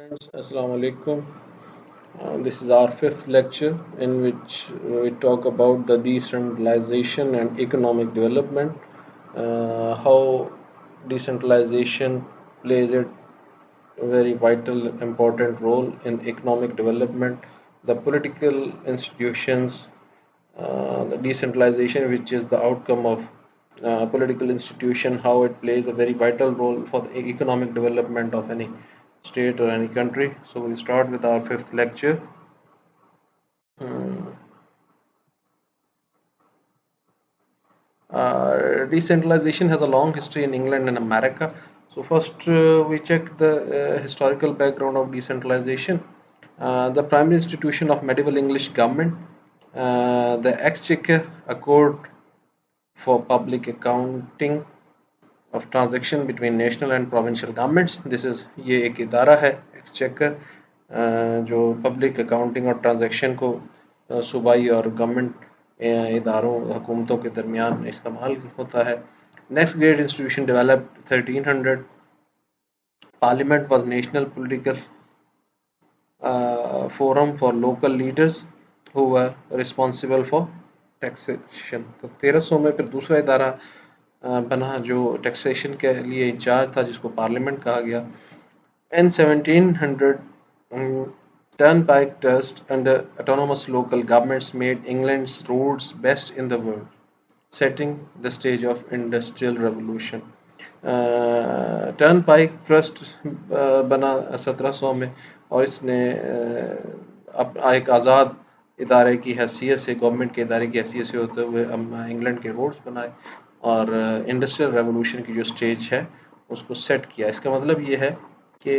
Students, Assalamu alaikum. This is our fifth lecture in which we talk about the decentralization and economic development, how decentralization plays a very vital, important role in economic development, the political institutions, the decentralization, which is the outcome of political institution, how it plays a very vital role for the economic development of any state or any country. So we start with our fifth lecture. Hmm. Decentralization has a long history in England and America. So first we check the historical background of decentralization. The primary institution of medieval English government, the Exchequer Accord for public accounting of transaction between national and provincial governments. This is ये एक इदारा है exchequer जो public accounting और transaction को सूबाई और government इदारों हुकूमतों के दरमियान इस्तेमाल होता है. Next great institution developed 1300. Parliament was national political forum for local leaders who were responsible for taxation. तो 1300 में फिर दूसरा इदारा बना जो टैक्सेशन के लिए इंचार्ज था जिसको पार्लियामेंट कहा गया. In 1700, Turnpike Trust under autonomous local governments made England's roads best in the world, setting the stage of industrial revolution. Turnpike trust बना 1700 में और इसने एक आज़ाद इदारे की हैसियत से, गवर्नमेंट के इदारे की हैसियत से होते हुए इंग्लैंड के रोड्स बनाए और इंडस्ट्रियल रेवोल्यूशन की जो स्टेज है उसको सेट किया. इसका मतलब ये है कि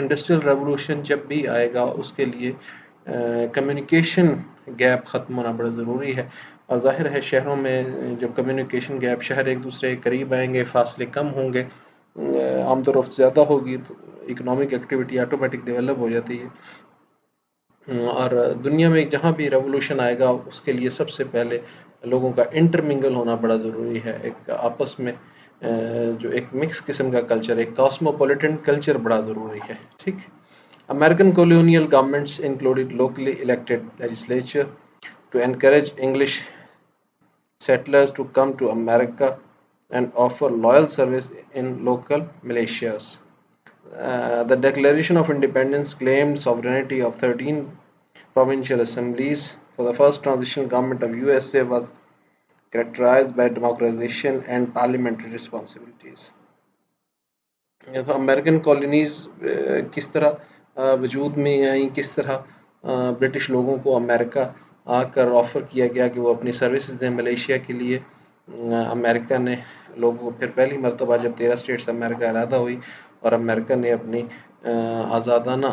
इंडस्ट्रियल रेवोल्यूशन जब भी आएगा उसके लिए कम्युनिकेशन गैप ख़त्म होना बड़ा ज़रूरी है. और ज़ाहिर है शहरों में जब कम्युनिकेशन गैप, शहर एक दूसरे के करीब आएंगे, फासले कम होंगे, आमदोरफ्त ज़्यादा होगी तो इकोनॉमिक एक्टिविटी ऑटोमेटिक डेवलप हो जाती है. और दुनिया में जहाँ भी रेवोल्यूशन आएगा उसके लिए सबसे पहले लोगों का इंटरमिंगल होना बड़ा ज़रूरी है. एक आपस में जो एक मिक्स किस्म का कल्चर, एक कॉस्मोपॉलिटन कल्चर बड़ा ज़रूरी है. ठीक. American colonial governments included locally elected legislature to encourage English settlers to come to America and offer loyal service in local militias. The Declaration of Independence claimed sovereignty of 13 provincial assemblies. For the first transitional government of USA was characterized by democratization and parliamentary responsibilities. तो American colonies किस तरह वजूद में आई, किस तरह British लोगों को America आकर ऑफ़र किया गया कि वो अपनी सर्विसेज दें मलेशिया के लिए. अमेरिका ने लोगों को फिर पहली मरतबा जब 13 स्टेट्स अमेरिका अलहदा हुई और अमेरिका ने अपनी आज़ादाना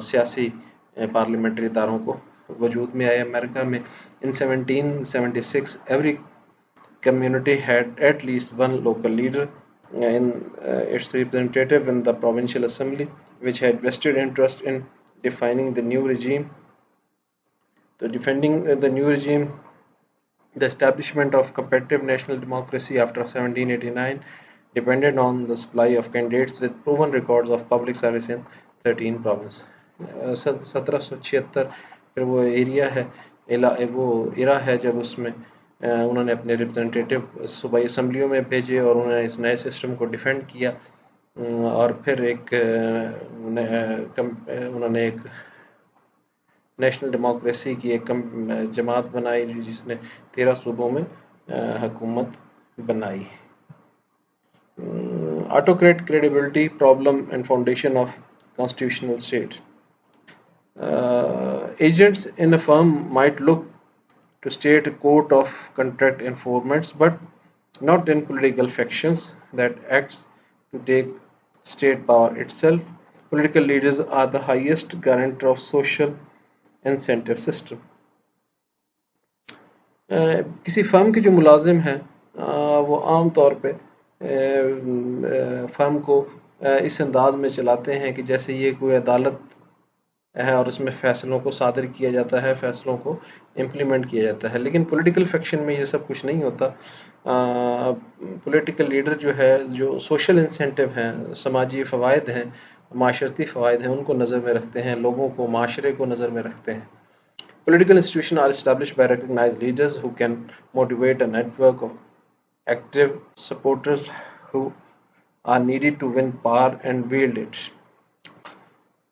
सियासी पार्लियामेंट्री इदारों को वजूद में आए अमेरिका में. इन 1776 every community had at least one local leader in its representative in the provincial assembly, which had vested interest in defining the new regime. So defending the new regime, the establishment of competitive national democracy after 1789 depended on the supply of candidates with proven records of public service in 13 provinces. 1776 फिर वो area है, वो इरा है जब उसमें उन्होंने अपने representative सूबाई असम्बलियों में भेजे और उन्होंने इस नए सिस्टम को डिफेंड किया. और फिर उन्होंने एक नेशनल डेमोक्रेसी की एक जमात बनाई जिसने 13 सूबों में हुकूमत बनाई. Autocrat credibility problem and foundation of constitutional state. Agents in a firm might look to state a court of contract informants, but not in political factions that acts to take state power itself. Political leaders are the highest guarantor of social incentive system. किसी firm के जो मुलाजिम हैं वो आम तौर पे firm को इस अंदाज में चलाते हैं कि जैसे ये कोई अदालत है और इसमें फ़ैसलों को सादर किया जाता है, फ़ैसलों को इम्प्लीमेंट किया जाता है. लेकिन पॉलिटिकल फैक्शन में ये सब कुछ नहीं होता. पॉलिटिकल लीडर जो है, जो सोशल इंसेंटिव हैं, समाजी फ़वाइद हैं, माशरती फ़वाइद हैं उनको नज़र में रखते हैं, लोगों को, माशरे को नज़र में रखते हैं। Political institutions are established by recognized leaders who can motivate a network of active supporters who are needed to win power and wield it.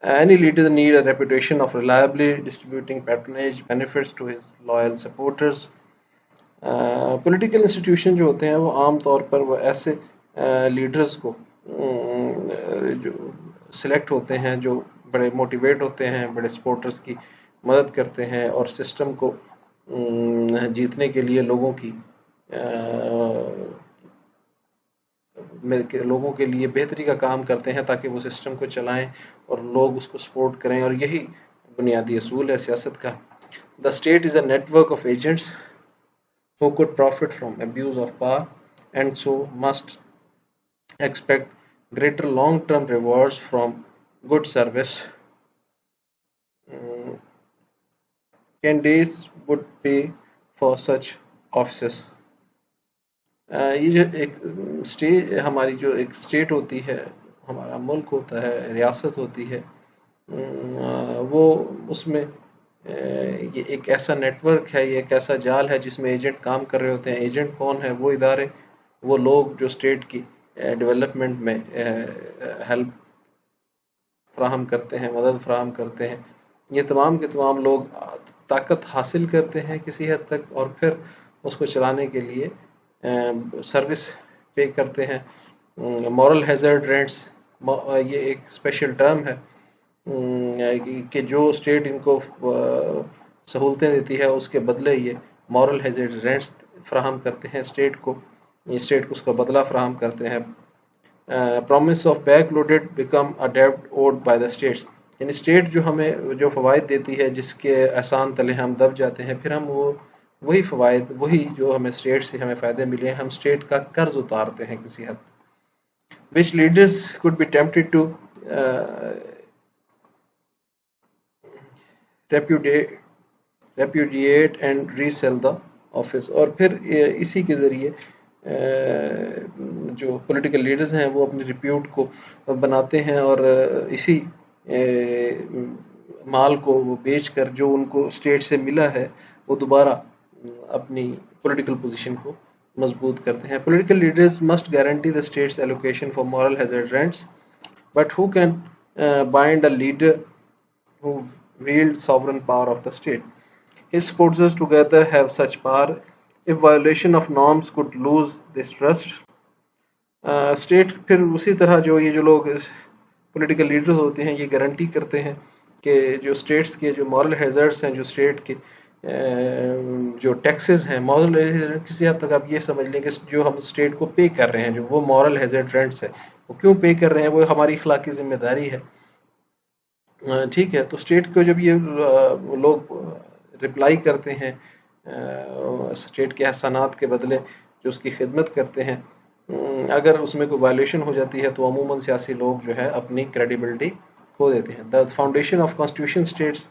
Any leader needs a reputation of reliably distributing patronage benefits to his loyal supporters. Political institutions जो होते हैं वो आम तौर पर वो ऐसे leaders को जो सिलेक्ट होते हैं जो बड़े मोटिवेट होते हैं, बड़े सपोर्टर्स की मदद करते हैं और सिस्टम को जीतने के लिए लोगों के लिए बेहतरी का काम करते हैं ताकि वो सिस्टम को चलाएं और लोग उसको सपोर्ट करें, और यही बुनियादी असूल है सियासत का। The state is a network of agents who could profit from abuse of power and so must expect greater long-term rewards from good service. Candidates would pay for such offices. ये जो एक हमारी जो एक स्टेट होती है, हमारा मुल्क होता है, रियासत होती है, वो उसमें ये एक ऐसा नेटवर्क है, ये एक ऐसा जाल है जिसमें एजेंट काम कर रहे होते हैं। एजेंट कौन है? वो इदारे, वो लोग जो स्टेट की डेवलपमेंट में हेल्प फ्राहम करते हैं, मदद फ्राहम करते हैं। ये तमाम के तमाम लोग ताकत हासिल करते हैं किसी हद तक और फिर उसको चलाने के लिए सर्विस पे करते हैं। मॉरल हैज़र्ड रेंट्स, ये एक स्पेशल टर्म है कि जो स्टेट इनको सहूलतें देती है उसके बदले ये मॉरल हैज़र्ड रेंट्स फ्राहम करते हैं स्टेट को, ये स्टेट को उसका बदला फ्राहम करते हैं। Promise of back loaded become a डेब्ट ओड बाय द स्टेट्स, यानी स्टेट जो हमें जो फ़वाइद देती है जिसके एहसान तले हम दब जाते हैं, फिर हम वही फ़वाइद, वही जो हमें स्टेट से हमें फ़ायदे मिले, हम स्टेट का कर्ज उतारते हैं किसी हद। Which leaders could be tempted to repudiate and resell the office, और फिर इसी के ज़रिए जो पॉलिटिकल लीडर्स हैं वो अपनी रिप्यूट को बनाते हैं और इसी माल को वो बेचकर जो उनको स्टेट से मिला है वो दोबारा अपनी पॉलिटिकल पोजीशन को मजबूत करते हैं। Political leaders must guarantee the states allocation for moral hazard rents, but who can bind a leader who wield sovereign power of the state? His supporters together have such power. If violation of norms could lose this trust, state फिर उसी तरह जो ये जो लोग political leaders होते हैं ये गारंटी करते हैं कि जो स्टेट्स के जो मॉरल हैज़र्ड्स हैं, जो स्टेट के जो टैक्सेस हैं, मॉरल हैज़र्ड किसी हद तक आप ये समझ लें कि जो हम स्टेट को पे कर रहे हैं, जो वो मॉरल हैज़र्ड रेंट्स है, वो क्यों पे कर रहे हैं, वो हमारी अखलाकी जिम्मेदारी है। ठीक है, तो स्टेट को जब ये लोग रिप्लाई करते हैं स्टेट के एहसानात के बदले जो उसकी खिदमत करते हैं, अगर उसमें कोई वायलेशन हो जाती है तो अमूमन सियासी लोग जो है अपनी क्रेडिबिलिटी खो देते हैं। The foundation of constitution states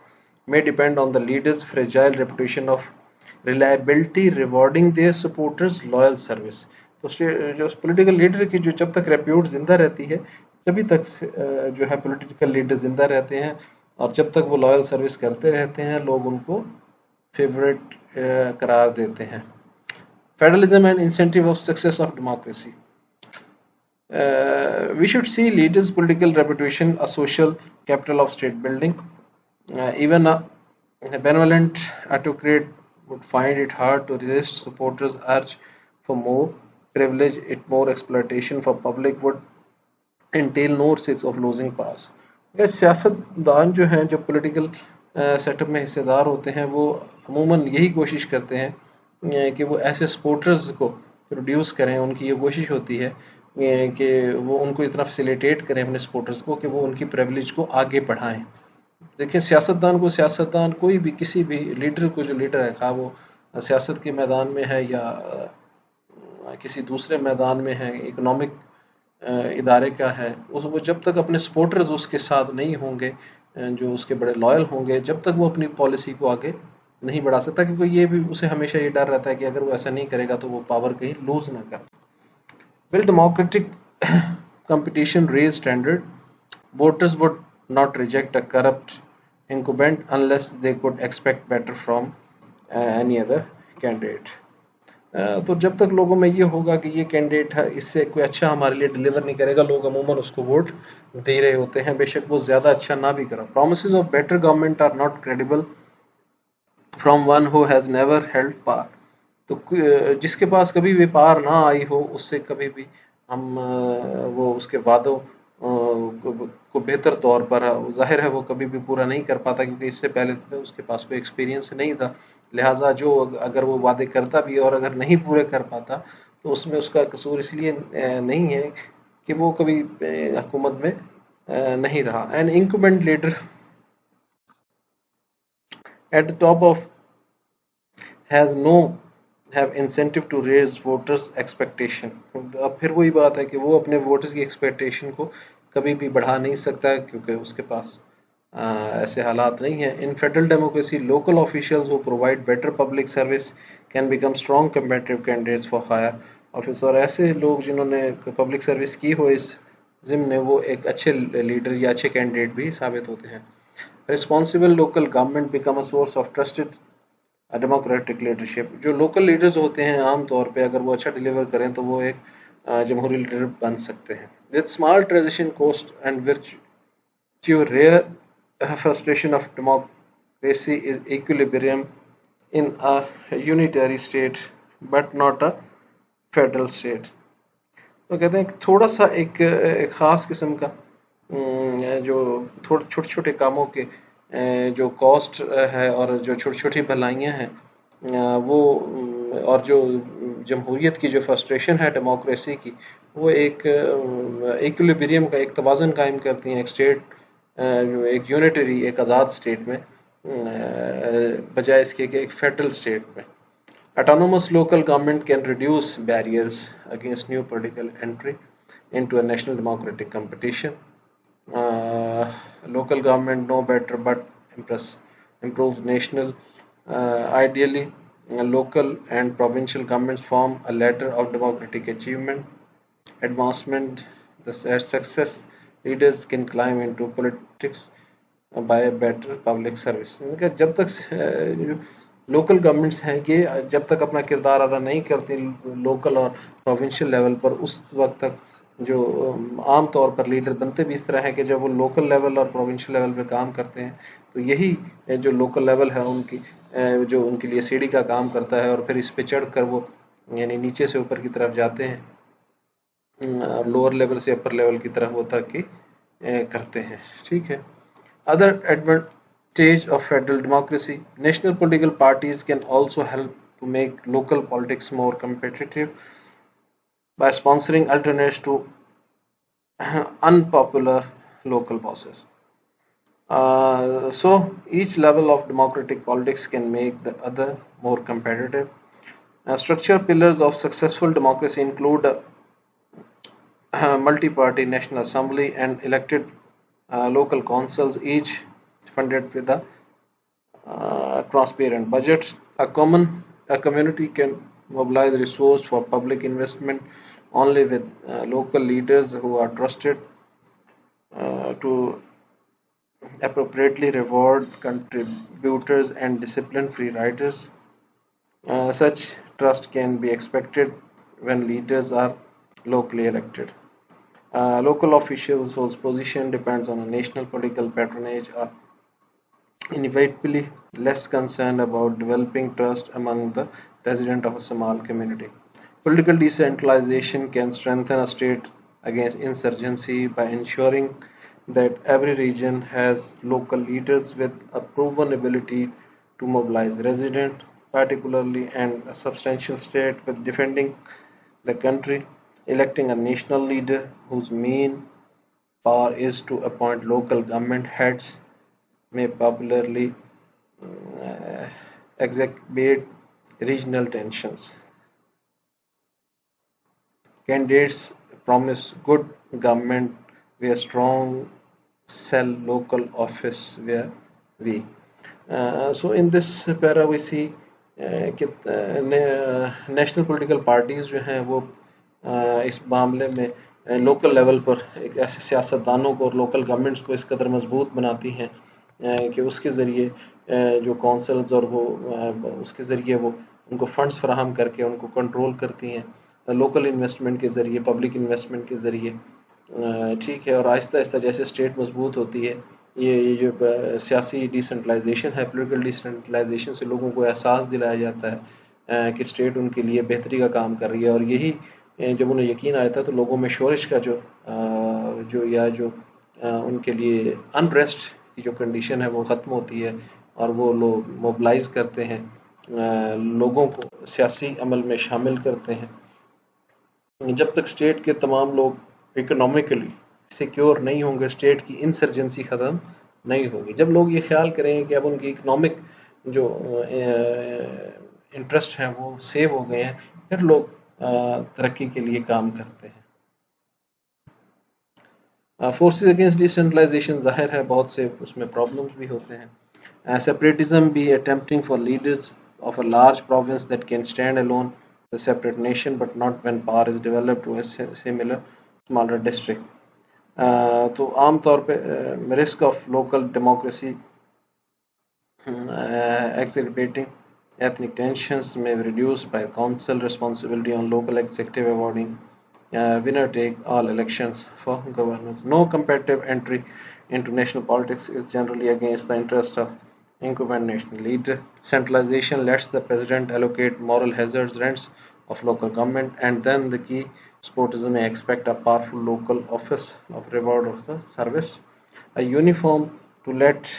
may depend on the leaders' fragile reputation of reliability rewarding their supporters loyal service। तो जो पॉलिटिकल लीडर की जो जब तक रेप्यूट जिंदा रहती है तभी तक जो है पॉलिटिकल लीडर जिंदा रहते हैं, और जब तक वो लॉयल सर्विस करते रहते हैं लोग उनको फेवरेट करार देते हैं। Federalism and incentive of success of democracy. We should see leaders' political reputation a social capital of state building. Even a benevolent autocrat would find it hard to resist supporters' urge for more privilege. It more exploitation for public would entail no risk of losing powers. सियासतदान जो हैं, जो political setup में हिस्सेदार होते हैं, वो अमूमन यही कोशिश करते हैं कि वो ऐसे सपोर्टर्स को प्रोड्यूस करें। उनकी ये कोशिश होती है कि वो उनको इतना फैसिलिटेट करें अपने सपोर्टर्स को कि वो उनकी प्रिविलेज को आगे बढ़ाएं। देखिए, सियासतदान कोई भी, किसी भी लीडर को, जो लीडर है, खा वो सियासत के मैदान में है या किसी दूसरे मैदान में है, इकोनॉमिक इदारे का है, वो जब तक अपने सपोर्टर्स उसके साथ नहीं होंगे, जो उसके बड़े लॉयल होंगे, जब तक वो अपनी पॉलिसी को आगे नहीं बढ़ा सकता, क्योंकि ये भी उसे हमेशा ये डर रहता है कि अगर वो ऐसा नहीं करेगा तो वो पावर कहीं लूज ना कर। Will democratic competition raise standard? Voters would not reject a corrupt incumbent unless they could expect better from any other candidate. तो जब तक लोगों में ये होगा कि ये कैंडिडेट है, इससे कोई अच्छा हमारे लिए डिलीवर नहीं करेगा, लोग अमूमन उसको वोट दे रहे होते हैं, बेशक वो ज्यादा अच्छा ना भी करा. Promises of better government are not credible from one who has never held power. तो जिसके पास कभी भी पार ना आई हो, उससे कभी भी हम वो उसके वादों को बेहतर तौर पर, जाहिर है वो कभी भी पूरा नहीं कर पाता, क्योंकि इससे पहले तो उसके पास कोई एक्सपीरियंस नहीं था. लिहाजा जो अगर वो वादे करता भी और अगर नहीं पूरे कर पाता तो उसमें उसका कसूर इसलिए नहीं है कि वो कभी हुकूमत में नहीं रहा. An incumbent leader at the top of has no have incentive to raise voters expectation. अब फिर वही बात है कि वो अपने वोटर्स की एक्सपेक्टेशन को कभी भी बढ़ा नहीं सकता, क्योंकि उसके पास ऐसे हालात नहीं है. In federal democracy local officials who provide better public service can become strong competitive candidates for higher office. और ऐसे लोग जिन्होंने पब्लिक सर्विस की हो इस जिम्न, वो एक अच्छे लीडर या अच्छे कैंडिडेट भी साबित होते हैं. Responsible local government become a source of trusted democratic leadership. जो लोकल लीडर्स होते हैं आम तौर पे अगर वो अच्छा डिलीवर करें तो वो एक जमहूरी लीडर बन सकते हैं. With small transition cost and virtue rare frustration of democracy is equilibrium in a unitary state but not a federal state. तो कहते हैं कि थोड़ा सा एक ख़ास किस्म का जो थोड़े छोटे छोटे कामों के जो कॉस्ट है और जो छोटी छोटी भलाइयाँ हैं वो और जो जमहूरियत की जो फ्रस्ट्रेशन है डेमोक्रेसी की, वो एक इक्विलिब्रियम का एक तवाज़ुन कायम करती हैं एक स्टेट, जो एक यूनिटरी एक आज़ाद स्टेट में बजाय इसके कि एक फेडरल स्टेट में. Autonomous local government can reduce barriers against new political entry into a national democratic competition. Local government no better but improves national. Ideally, local and provincial governments form a ladder of democratic achievement, advancement. The success leaders can climb into politics by a better public service. जब तक local governments हैं ये जब तक अपना किरदार अदा नहीं करती लोकल और प्रोविंशियल लेवल पर, उस वक्त तक जो आम तौर पर लीडर बनते भी इस तरह है कि जब वो लोकल लेवल और प्रोविंशियल लेवल पे काम करते हैं तो यही जो लोकल लेवल है उनकी जो उनके लिए सीढ़ी का काम करता है, और फिर इस पे चढ़कर वो यानी नीचे से ऊपर की तरफ जाते हैं, लोअर लेवल से अपर लेवल की तरफ वो तरक्की करते हैं. ठीक है. Other advantage of federal democracy, national political parties can also help to make local politics more competitive by sponsoring alternates to unpopular local bosses. So each level of democratic politics can make the other more competitive. Structural pillars of successful democracy include multi-party national assembly and elected local councils, each funded with a transparent budgets. A community can mobilize resources for public investment only with local leaders who are trusted to appropriately reward contributors and discipline free riders. Such trust can be expected when leaders are locally elected. Local officials whose position depends on a national political patronage are inevitably less concerned about developing trust among the residents of a small community. Political decentralization can strengthen a state against insurgency by ensuring that every region has local leaders with a proven ability to mobilize residents, particularly and a substantial state with defending the country. Electing a national leader whose main power is to appoint local government heads may popularly exacerbate regional tensions. Candidates promise good government where strong, sell local office where weak. So in this para we see कि national political parties जो हैं वो इस मामले में local level पर एक ऐसे सियासतदानों को और लोकल गवर्नमेंट्स को इस कदर मजबूत बनाती हैं कि उसके ज़रिए जो कौंसल्स और वो उसके ज़रिए वो उनको फंड्स फराहम करके उनको कंट्रोल करती हैं लोकल इन्वेस्टमेंट के ज़रिए, पब्लिक इन्वेस्टमेंट के ज़रिए। ठीक है, और आहिस्ता आहिस्ता जैसे स्टेट मजबूत होती है, ये जो सियासी डिसेंट्रलाइजेशन है, पॉलिटिकल डिसेंट्रलाइजेशन से लोगों को एहसास दिलाया जाता है कि स्टेट उनके लिए बेहतरी का काम कर रही है। और यही जब उन्हें यकीन आया था तो लोगों में शोरश का जो उनके लिए अनरेस्ट की जो कंडीशन है वो ख़त्म होती है और वो लोग मोबिलाइज करते हैं, लोगों को सियासी अमल में शामिल करते हैं। जब तक स्टेट के तमाम लोग इकोनॉमिकली सिक्योर नहीं होंगे, स्टेट की इंसर्जेंसी ख़त्म नहीं होगी। जब लोग ये ख्याल करेंगे कि अब उनकी इकोनॉमिक जो इंटरेस्ट हैं वो सेव हो गए हैं, फिर लोग तरक्की के लिए काम करते हैं। फोर्सेस अगेंस्ट डिसेंट्रलाइजेशन जाहिर है बहुत से उसमें प्रॉब्लम्स भी होते हैं। सेपरेटिज्म भी attempting for leaders of a large province that can stand alone as a separate nation, but not when power is developed to a similar smaller district. तो आम तौर पे risk of local democracy exacerbating ethnic tensions may be reduced by council responsibility on local executive avoiding winner-take-all elections for governors. No competitive entry into national politics is generally against the interest of incumbent national leader. Centralization lets the president allocate moral hazards rents of local government, and then the key supporters may expect a powerful local office of reward of the service. A uniform to let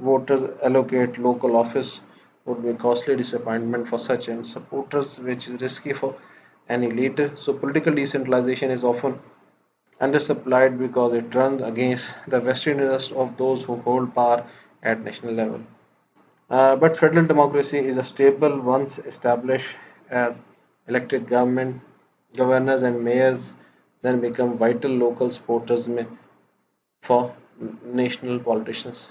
voters allocate local office would be a costly disappointment for such and supporters, which is risky for any leader. So political decentralization is often undersupplied because it runs against the vested interest of those who hold power at national level. But federal democracy is a stable once established as elected governors and mayors then become vital local supporters for national politicians.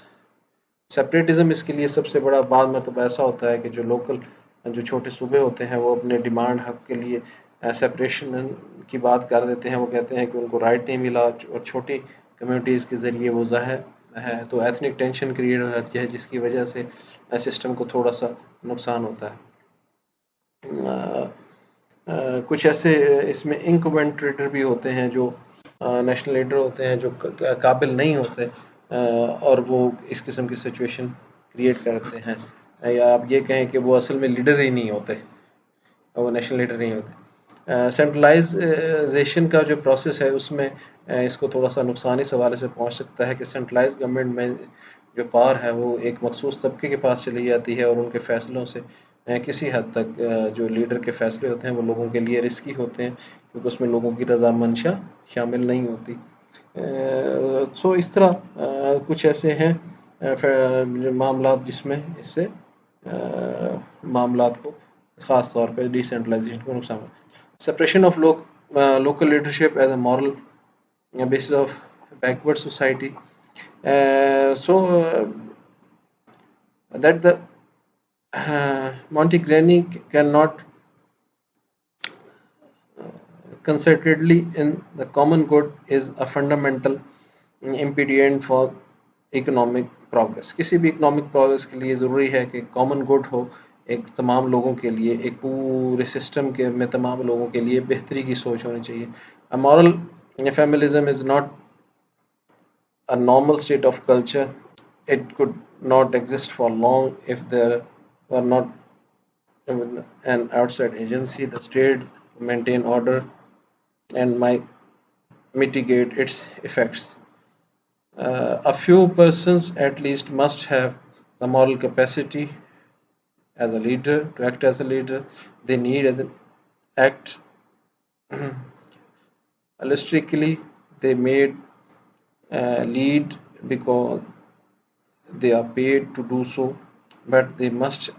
Separatism इसके लिए सबसे बड़ा बाद मतलब ऐसा होता है कि जो छोटे सूबे होते हैं वो अपने डिमांड हक के लिए सेपरेशन की बात कर देते हैं। वो कहते हैं कि उनको राइट नहीं मिला और छोटी कम्युनिटीज़ के ज़रिए वो ज़ाहिर है तो एथनिक टेंशन क्रिएट हो जाती है, जिसकी वजह से सिस्टम को थोड़ा सा नुकसान होता है। कुछ ऐसे इसमें इनकम्बेंट लीडर भी होते हैं जो नेशनल लीडर होते हैं जो काबिल नहीं होते और वो इस किस्म की सिचुएशन क्रिएट करते हैं, या आप ये कहें कि वो असल में लीडर ही नहीं होते, वो नेशनल लीडर नहीं होते। सेंट्रलाइजेशन का जो प्रोसेस है उसमें इसको थोड़ा सा नुकसान इस हवाले से पहुंच सकता है कि सेंट्रलाइज गवर्नमेंट में जो पावर है वो एक मखसूस तबके के पास चली जाती है और उनके फैसलों से किसी हद तक जो लीडर के फैसले होते हैं वो लोगों के लिए रिस्की होते हैं, क्योंकि उसमें लोगों की रजामंशा शामिल नहीं होती। सो इस तरह कुछ ऐसे हैं मामला जिसमें इससे मामला को ख़ास तौर पर डिसेंट्रलाइजेशन को नुकसान है। Separation of local leadership as a moral basis of backward society, that the Montegrani cannot concertedly in the common good is a fundamental impediment for economic progress. किसी भी इकोनॉमिक प्रोग्रेस के लिए ज़रूरी है कि कॉमन गुड हो, एक तमाम लोगों के लिए, एक पूरे सिस्टम के में तमाम लोगों के लिए बेहतरी की सोच होनी चाहिए। A moral feminism is not a normal state of culture. It could not exist for long if there were not an outside agency, the state, to maintain order and might mitigate its effects. A few persons at least must have the moral capacity as a leader to act as a leader. They need as an act holistically. They made lead because they are paid to do so, but they must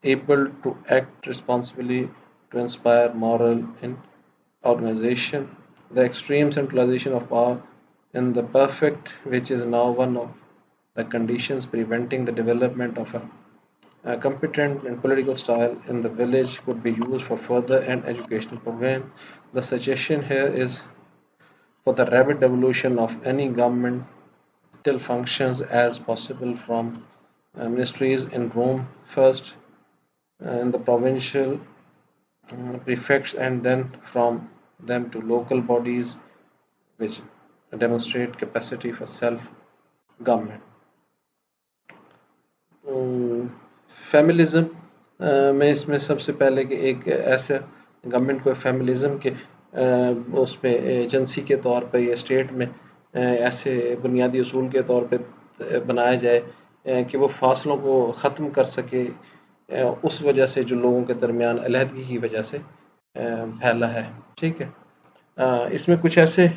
able to act responsibly to inspire moral in organization. The extreme centralization of power in the perfect, which is now one of the conditions preventing the development of a competent and political style in the village, could be used for further and educational program. The suggestion here is for the rapid evolution of any governmental functions as possible from ministries in Rome first, in the provincial prefects, and then from them to local bodies which demonstrate capacity for self-government. फेमिलिज्म में इसमें सबसे पहले कि एक ऐसे government को फेमिलिज्म के उसमें एजेंसी के तौर पर या स्टेट में ऐसे बुनियादी उसूल के तौर पे बनाया जाए कि वो फासलों को ख़त्म कर सके, उस वजह से जो लोगों के दरमियान अलहदगी की वजह से फैला है। ठीक है, इसमें कुछ ऐसे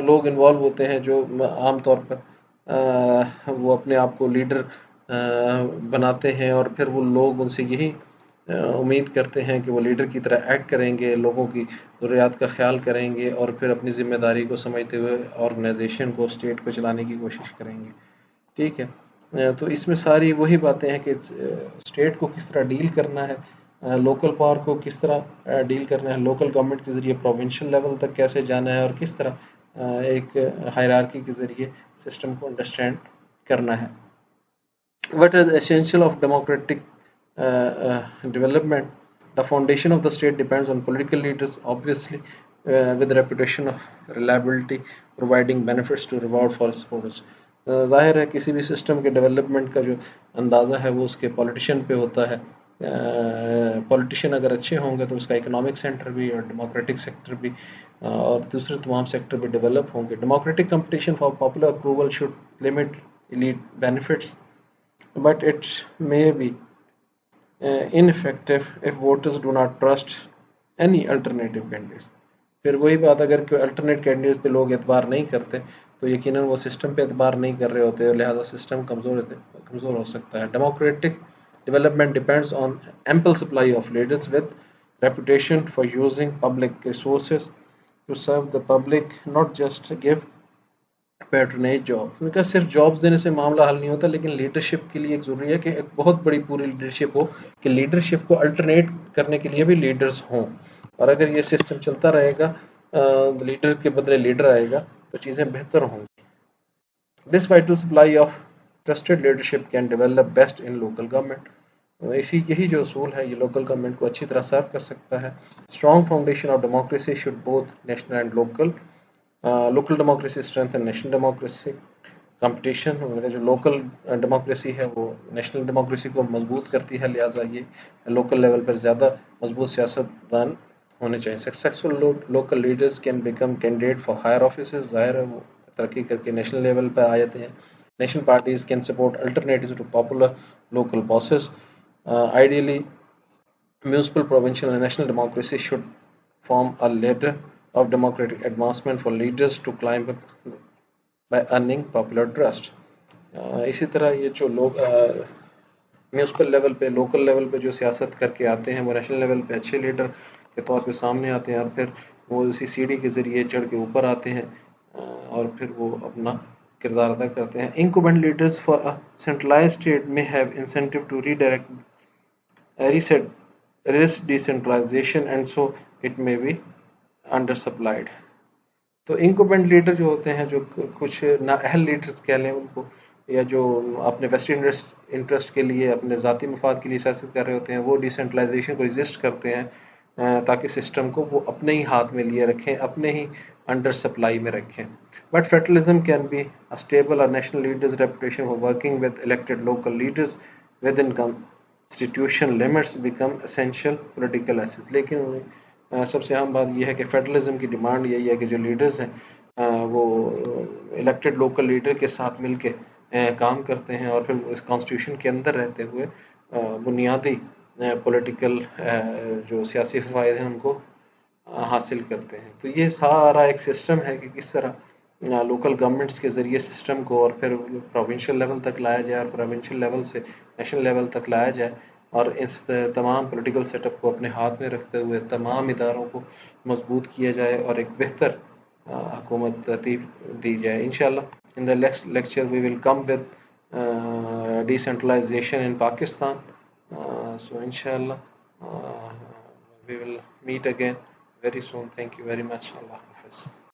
लोग इन्वॉल्व होते हैं जो आम तौर पर वो अपने आप को लीडर बनाते हैं और फिर वो लोग उनसे यही उम्मीद करते हैं कि वो लीडर की तरह एक्ट करेंगे, लोगों की ज़रूरियात का ख्याल करेंगे और फिर अपनी ज़िम्मेदारी को समझते हुए ऑर्गेनाइजेशन को, स्टेट को चलाने की कोशिश करेंगे। ठीक है, तो इसमें सारी वही बातें हैं कि स्टेट को किस तरह डील करना है, लोकल पावर को किस तरह डील करना है, लोकल गवर्नमेंट के ज़रिए प्रोविंशियल लेवल तक कैसे जाना है और किस तरह एक हायरार्की के ज़रिए सिस्टम को अंडरस्टैंड करना है। What is the essential of democratic development? The foundation of the state depends on political leaders, obviously, with the reputation of reliability, providing benefits to reward for supporters. जाहिर है किसी भी system के development का जो अंदाज़ा है वो उसके पॉलिटिशियन पे होता है। पॉलिटिशियन अगर अच्छे होंगे तो उसका इकोनॉमिक सेक्टर भी और डेमोक्रेटिक सेक्टर भी और दूसरे तमाम सेक्टर भी डेवलप होंगे। Democratic competition for popular approval should limit elite benefits, but it may be ineffective if voters do not trust any alternative candidates. फिर वही बात, अगर कोई अल्टरनेट कैंडिडेट पे लोग एतबार नहीं करते तो यकीनन वो सिस्टम पे एतबार नहीं कर रहे होते, लिहाजा सिस्टम कमज़ोर हो सकता है। Democratic development depends on ample supply of leaders with reputation for using public resources to serve the public, not just give patronage jobs. उनका सिर्फ जॉब्स देने से मामला हल नहीं होता, लेकिन लीडरशिप के लिए एक ज़रूरी है कि एक बहुत बड़ी पूरी लीडरशिप हो, कि लीडरशिप को अल्टरनेट करने के लिए भी लीडर्स हों। और अगर ये सिस्टम चलता रहेगा, लीडर के बदले लीडर आएगा तो चीज़ें बेहतर होंगी। This vital supply of trusted leadership can develop best in local government. यही जो असूल है ये लोकल गवर्नमेंट को अच्छी तरह सर्व कर सकता है। Strong foundation of democracy should both national and local. Local democracy strength and national democracy competition, मतलब जो लोकल डेमोक्रेसी है वो नेशनल डेमोक्रेसी को मजबूत करती है, लिहाजा ये लोकल लेवल पर ज़्यादा मजबूत सियासतदान होने चाहिए। Successful local leaders can become candidate for higher offices, ज़ाहिर है वो तरक्की करके नेशनल लेवल पर आ जाते हैं। National parties can support alternatives to popular local bosses. Ideally municipal, provincial and national democracy should form a ladder of democratic advancement for leaders to climb up by earning popular trust. इसी तरह ये जो लोग municipal level पे, local level पे जो सियासत करके आते हैं वो नेशनल लेवल पे अच्छे लीडर के तौर पे सामने आते हैं और फिर वो उसी सीढ़ी के ज़रिए चढ़ के ऊपर आते हैं और फिर वो अपना किरदार अदा करते हैं। Incumbent leaders for a centralized state may have incentive to resist decentralization and so it may be undersupplied. तो incumbent लीडर जो होते हैं, जो कुछ नाअहल लीडर्स कह लें उनको, या जो अपने वेस्टर्न इंटरेस्ट के लिए, अपने ज़ाती मफाद के लिए सियासत कर रहे होते हैं, वो डिसेंट्रलाइजेशन को रेजिस्ट करते हैं ताकि सिस्टम को वो अपने ही हाथ में लिए रखें, अपने ही अंडर सप्लाई में रखें। But federalism can be a stable और national leaders reputation for working with elected local leaders within constitution limits become essential political assets। लेकिन सबसे अहम बात यह है कि फेडरलिज्म की डिमांड यही है कि जो लीडर्स हैं वो इलेक्टेड लोकल लीडर के साथ मिलके काम करते हैं और फिर इस कॉन्स्टिट्यूशन के अंदर रहते हुए बुनियादी पॉलिटिकल जो सियासी फ़ायदे हैं उनको हासिल करते हैं। तो ये सारा एक सिस्टम है कि किस तरह लोकल गवर्नमेंट्स के ज़रिए सिस्टम को और फिर प्रोविंशियल लेवल तक लाया जाए और प्रोविंशियल लेवल से नेशनल लेवल तक लाया जाए और इस तमाम पॉलिटिकल सेटअप को अपने हाथ में रखते हुए तमाम इदारों को मजबूत किया जाए और एक बेहतर हुकूमत तरतीब दी जाए। इंशाल्लाह in the next lecture we will come with decentralisation in Pakistan. So inshallah we will meet again very soon. Thank you very much. Allah Hafiz.